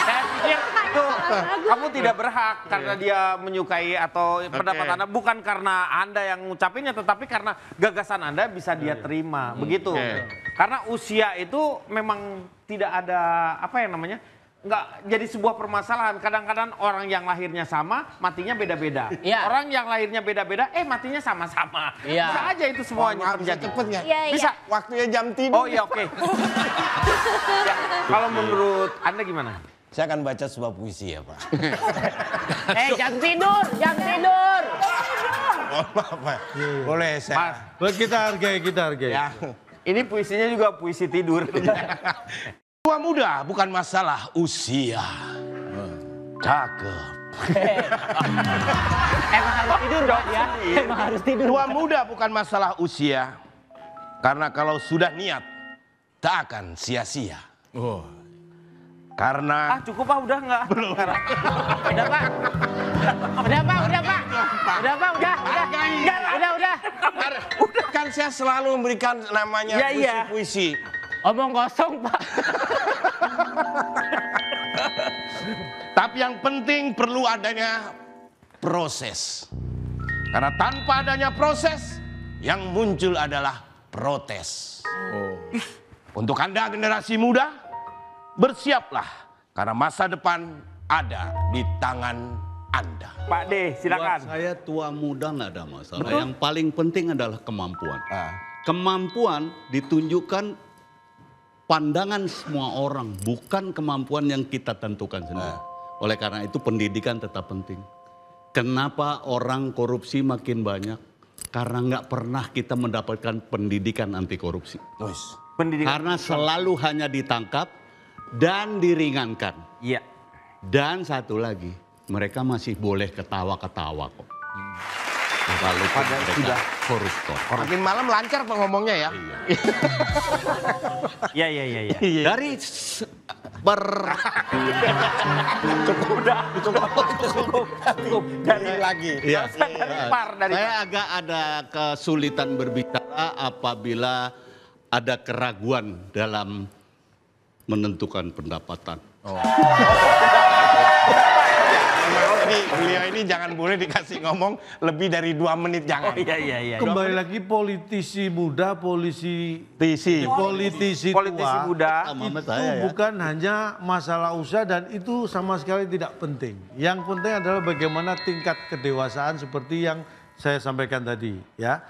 Saya pikir itu kamu tidak berhak karena dia menyukai atau pendapat Anda, bukan karena Anda yang ngucapinnya, tetapi karena gagasan Anda bisa dia terima, begitu. Karena usia itu memang tidak ada nggak jadi sebuah permasalahan. Kadang-kadang orang yang lahirnya sama, matinya beda-beda. Orang yang lahirnya beda-beda, matinya sama-sama. Bisa aja itu semuanya terjadi. Cepet nggak? Bisa. Waktunya jam tidur. Oh iya, oke. Kalau menurut Anda gimana? Saya akan baca sebuah puisi ya, Pak. Jangan tidur, jangan tidur. Boleh saya. Kita hargai. Ya. Ini puisinya juga puisi tidur. Tua muda bukan masalah usia. Cakep. Emang harus tidur dong ya? Emang harus tidur. Tua muda bukan masalah usia. Karena kalau sudah niat, tak akan sia-sia. Karena... cukup Pak, udah nggak? Belum. Udah Pak. Udah. Kan saya selalu memberikan namanya puisi-puisi. Omong kosong Pak. Tapi yang penting perlu adanya proses. Karena tanpa adanya proses, yang muncul adalah protes. Untuk Anda generasi muda, bersiaplah. Karena masa depan ada di tangan Anda. Pak D, silakan. Buat saya tua muda nggak ada masalah. Yang paling penting adalah kemampuan. Kemampuan ditunjukkan pandangan semua orang, bukan kemampuan yang kita tentukan sendiri. Oleh karena itu pendidikan tetap penting. Kenapa orang korupsi makin banyak? Karena nggak pernah kita mendapatkan pendidikan anti korupsi. Karena selalu hanya ditangkap dan diringankan. Iya. Dan satu lagi, mereka masih boleh ketawa-ketawa kok. Kalau sudah koruptor. Makin malam lancar ngomongnya ya. Iya. Dari cukup dari lagi. Ya. Dari Saya agak ada kesulitan berbicara apabila ada keraguan dalam menentukan pendapatan. Beliau ini jangan boleh dikasih ngomong lebih dari 2 menit, jangan. Iya. Kembali lagi politisi muda, politisi tua, muda itu bukan hanya masalah usaha dan itu sama sekali tidak penting. Yang penting adalah bagaimana tingkat kedewasaan seperti yang saya sampaikan tadi, ya.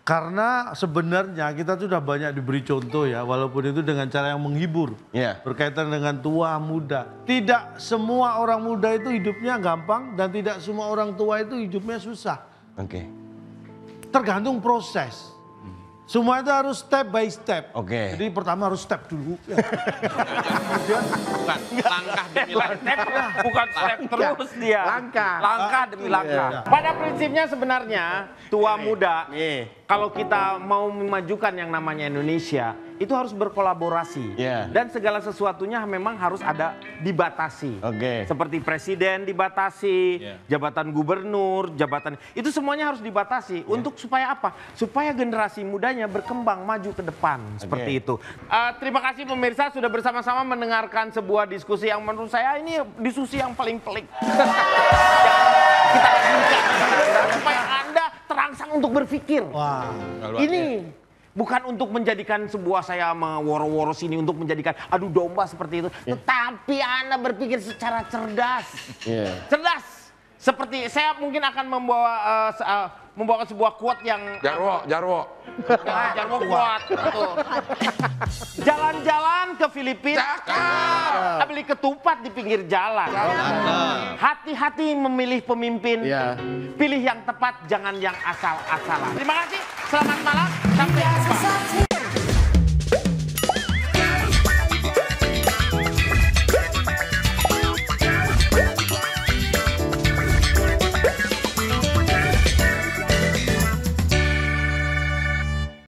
Karena sebenarnya kita sudah banyak diberi contoh ya, walaupun itu dengan cara yang menghibur. Berkaitan dengan tua, muda. Tidak semua orang muda itu hidupnya gampang dan tidak semua orang tua itu hidupnya susah. Tergantung proses. Semua itu harus step by step. Oke. Jadi pertama harus step dulu. Kemudian bukan langkah demi langkah. Bukan step terus dia. Langkah demi langkah. Pada prinsipnya sebenarnya tua muda, kalau kita mau memajukan yang namanya Indonesia, itu harus berkolaborasi. Dan segala sesuatunya memang harus ada dibatasi. Seperti presiden dibatasi, jabatan gubernur, jabatan itu semuanya harus dibatasi. Untuk supaya apa? Supaya generasi mudanya berkembang maju ke depan seperti itu. Terima kasih pemirsa sudah bersama-sama mendengarkan sebuah diskusi yang menurut saya ini diskusi yang paling pelik. Kita lakukan supaya Anda terangsang untuk berpikir. Ini bukan untuk menjadikan sebuah saya woro-woro sini untuk menjadikan adu domba seperti itu. Tetapi Anda berpikir secara cerdas. Cerdas. Seperti saya mungkin akan membawa sebuah quote yang Jarwo kuat. Jalan-jalan ke Filipina, beli ketupat di pinggir jalan. Hati-hati memilih pemimpin, pilih yang tepat, jangan yang asal-asalan. Terima kasih, selamat malam, sampai